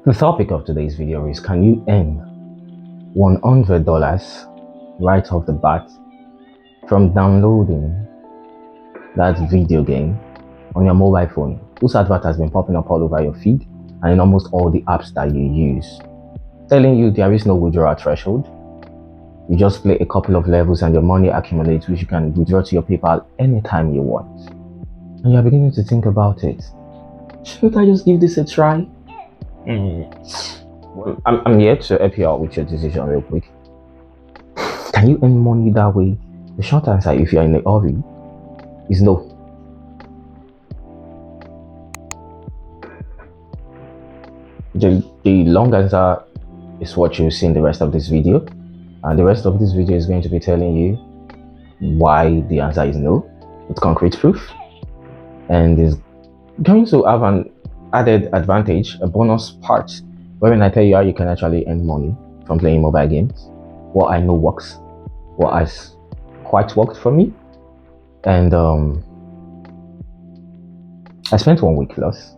The topic of today's video is, can you earn $100 right off the bat from downloading that video game on your mobile phone whose advert has been popping up all over your feed and in almost all the apps that you use, telling you there is no withdrawal threshold. You just play a couple of levels and your money accumulates, which you can withdraw to your PayPal anytime you want. And you're beginning to think about it. Should I just give this a try? Well, I'm here to help you out with your decision real quick. Can you earn money that way? The short answer, if you're in a hurry, is no. The long answer is what you'll see in the rest of this video. And the rest of this video is going to be telling you why the answer is no, with concrete proof, and is going to have an added advantage, a bonus part, wherein I tell you how you can actually earn money from playing mobile games, what I know works, what has quite worked for me. And I spent 1 week plus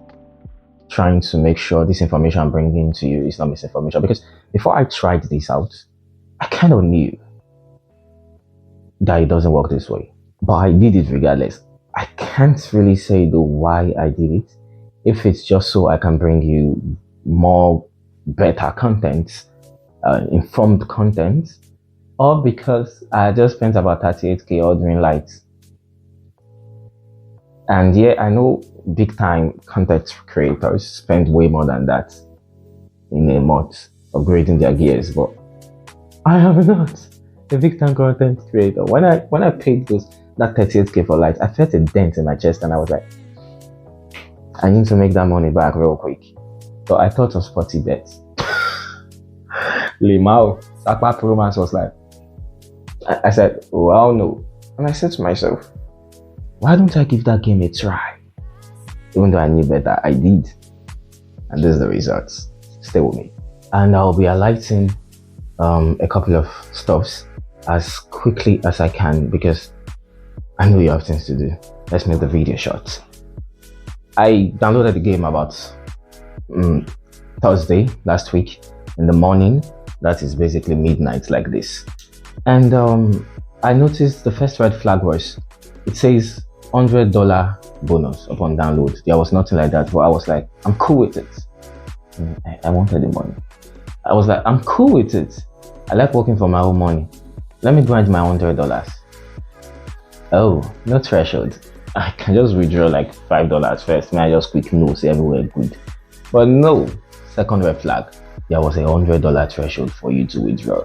trying to make sure this information I'm bringing to you is not misinformation, because before I tried this out, I kind of knew that it doesn't work this way, but I did it regardless. I can't really say though why I did it, if it's just so I can bring you more better content, informed content, or because I just spent about 38k ordering lights. And yeah, I know big time content creators spend way more than that in a month upgrading their gears, but I am not a big time content creator. When I paid that 38k for lights, I felt a dent in my chest and I was like, I need to make that money back real quick. So I thought of Sportybet. Limao, Sakpa Romance was like, I said, well, no. And I said to myself, why don't I give that game a try? Even though I knew better, I did. And this is the results. Stay with me. And I'll be highlighting a couple of stuffs as quickly as I can, because I know you have things to do. Let's make the video short. I downloaded the game about Thursday last week in the morning. That is basically midnight like this. And I noticed the first red flag was, it says $100 bonus upon download. There was nothing like that, but I was like, I'm cool with it. I wanted the money. I was like, I'm cool with it. I like working for my own money. Let me grind my $100. Oh, no threshold. I can just withdraw like $5 first. May I just quick no, say everywhere good. But no, second red flag. There was a $100 threshold for you to withdraw.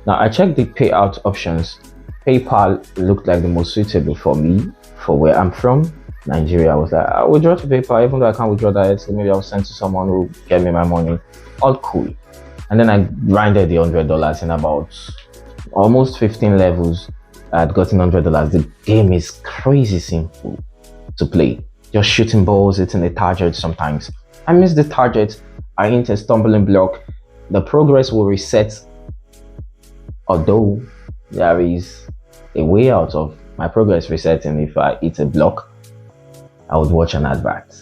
Now I checked the payout options. PayPal looked like the most suitable for me, for where I'm from, Nigeria. I was like, I'll withdraw to PayPal, even though I can't withdraw that, so maybe I'll send to someone who get me my money. All cool. And then I grinded the $100 in about almost 15 levels. I had gotten $100. The game is crazy simple to play. Just shooting balls, hitting a target sometimes. I miss the target, I hit a stumbling block. The progress will reset, although there is a way out of my progress resetting. If I hit a block, I would watch an advert.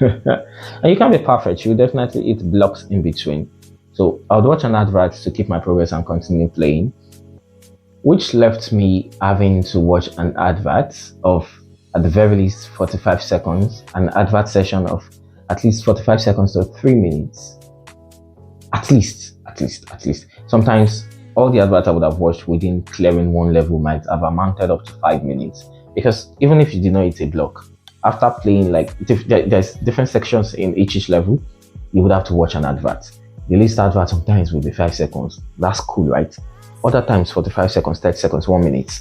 And you can't be perfect, you definitely hit blocks in between. So I would watch an advert to keep my progress and continue playing, which left me having to watch an advert of, at the very least, 45 seconds, an advert session of at least 45 seconds to 3 minutes. At least. Sometimes all the adverts I would have watched within clearing one level might have amounted up to 5 minutes. Because even if you did not hit a block, after playing, like, there's different sections in each level, you would have to watch an advert. The least advert sometimes will be 5 seconds. That's cool, right? Other times 45 seconds, 30 seconds, 1 minute.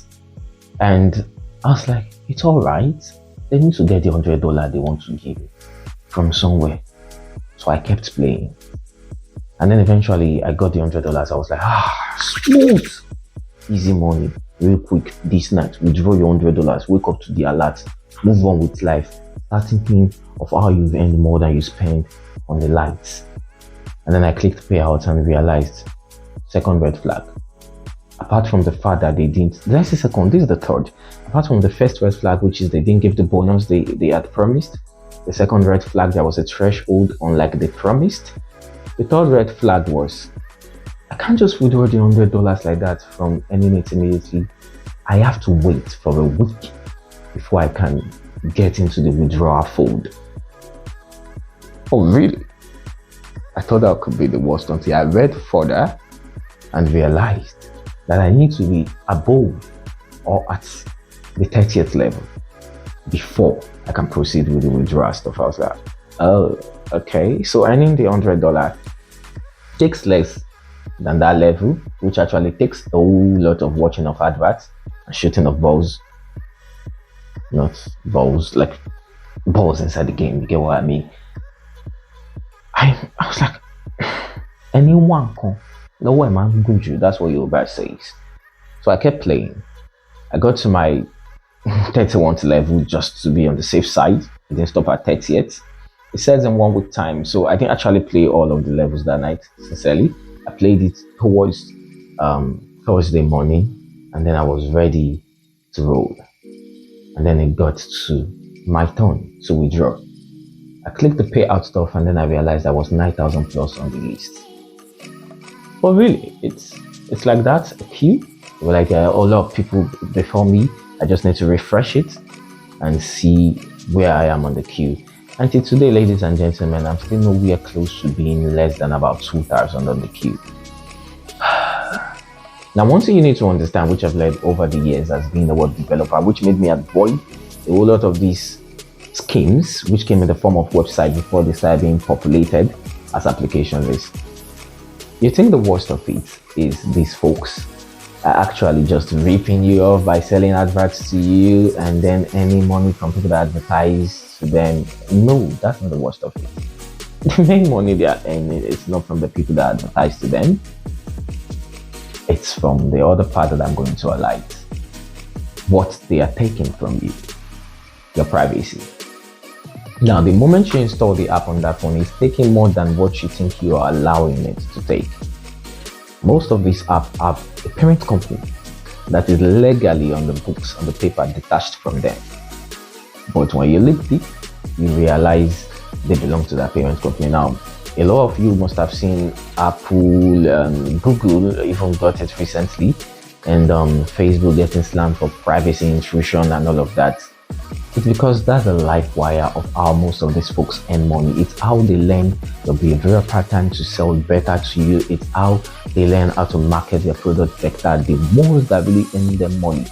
And I was like, it's all right. They need to get the $100 they want to give from somewhere. So I kept playing. And then eventually I got the $100. I was like, smooth. Easy money, real quick. This night, withdraw your $100. Wake up to the alert. Move on with life. Start thinking of how you've earned more than you spend on the lights. And then I clicked payout and realized, second red flag. Apart from the fact that they didn't, did I say second? This is the third. Apart from the first red flag, which is they didn't give the bonus they had promised. The second red flag, there was a threshold unlike they promised. The third red flag was I can't just withdraw the $100 like that from Eminent immediately. I have to wait for a week before I can get into the withdrawal fold. Oh, really? I thought that could be the worst until I read further and realized that I need to be above or at the 30th level before I can proceed with the withdrawal stuff. I was like, oh, okay. So earning the $100 takes less than that level, which actually takes a whole lot of watching of adverts and shooting of balls. Not balls, like balls inside the game, you get what I mean? I was like, anyone can. No way, man, good you. That's what Yoruba says. So I kept playing. I got to my 31st level just to be on the safe side. I didn't stop at 30th. It says in 1 week time, so I didn't actually play all of the levels that night. Sincerely, I played it towards Thursday morning, and then I was ready to roll. And then it got to my turn to withdraw. I clicked the payout stuff, and then I realized I was 9,000 plus on the list. But really, it's like that. A queue. Like a lot of people before me. I just need to refresh it and see where I am on the queue. Until today, ladies and gentlemen, I'm still nowhere close to being less than about 2,000 on the queue. Now, one thing you need to understand, which I've learned over the years as being a web developer, which made me avoid a whole lot of these schemes, which came in the form of websites before they started being populated as applications, is you think the worst of it is these folks are actually just ripping you off by selling adverts to you and then any money from people that advertise to them. No, that's not the worst of it. The main money they are earning is not from the people that advertise to them. It's from the other part that I'm going to highlight. What they are taking from you, your privacy. Now, the moment you install the app on that phone, it's taking more than what you think you are allowing it to take. Most of these apps have a parent company that is legally on the books, on the paper, detached from them. But when you look deep, you realize they belong to that parent company. Now, a lot of you must have seen Apple, Google even got it recently, and Facebook getting slammed for privacy intrusion and all of that. It's because that's the life wire of how most of these folks earn money. It's how they learn the behavioral pattern to sell better to you. It's how they learn how to market their product better. The ones that really earn them money.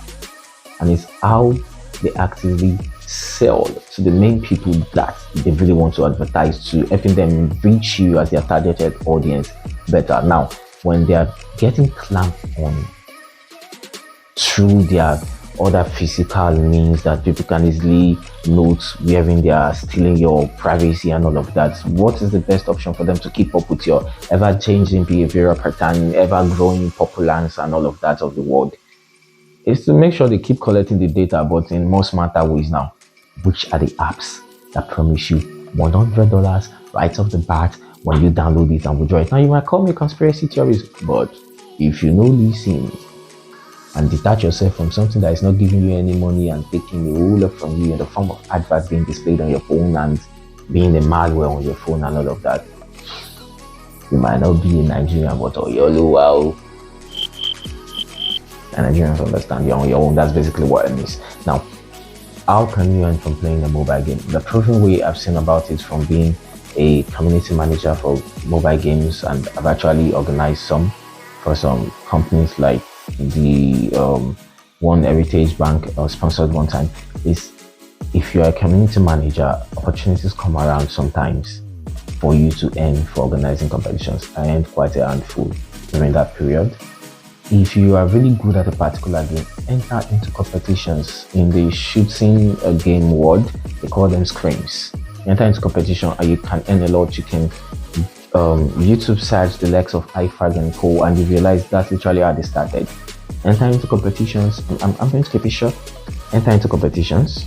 And it's how they actively sell to the main people that they really want to advertise to, helping them reach you as their targeted audience better. Now, when they are getting clamped on through their other physical means that people can easily note wherein they are stealing your privacy and all of that, what is the best option for them to keep up with your ever-changing behavioral pattern, ever-growing populace and all of that of the world? Is to make sure they keep collecting the data, but in more smarter ways now. Which are the apps that promise you $100 right off the bat when you download it and withdraw it? Now, you might call me conspiracy theories, but if you know listen and detach yourself from something that is not giving you any money and taking a whole lot from you in the form of adverts being displayed on your phone and being a malware on your phone and all of that, you might not be a Nigerian, but wow. And Nigerians understand you're on your own. That's basically what it means. Now, how can you earn from playing a mobile game? The proven way I've seen about it from being a community manager for mobile games, and I've actually organized some for some companies like the One Heritage Bank sponsored one time, is if you're a community manager, opportunities come around sometimes for you to earn for organizing competitions. I earned quite a handful during that period. If you are really good at a particular game, enter into competitions. In the shooting game world, they call them scrims. Enter into competition and you can earn a lot. You can YouTube search the likes of iFrag and Co, and you realize that's literally how they started. Enter into competitions. I'm going to keep it short. Enter into competitions,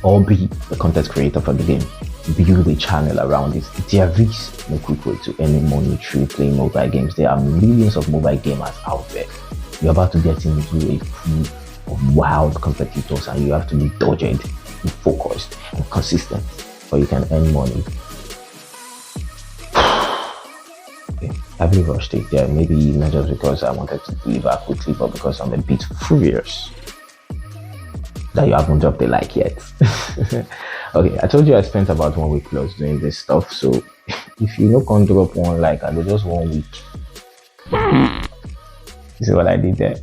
or be the content creator for the game. Build a channel around it. There is no quick way to earn money through playing mobile games. There are millions of mobile gamers out there. You're about to get into a pool of wild competitors, and you have to be dogged and focused and consistent so you can earn money. really rushed it. Yeah, maybe not just because I wanted to deliver quickly, but because I'm a bit furious that you haven't dropped a like yet. Okay, I told you I spent about 1 week plus doing this stuff, so if you can't drop one like I go just 1 week. You see what I did there?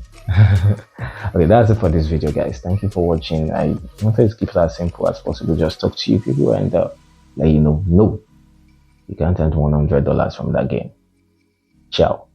Okay, that's it for this video, guys. Thank you for watching. I wanted to keep it as simple as possible. Just talk to you people and let you know, no, you can't earn $100 from that game. Ciao.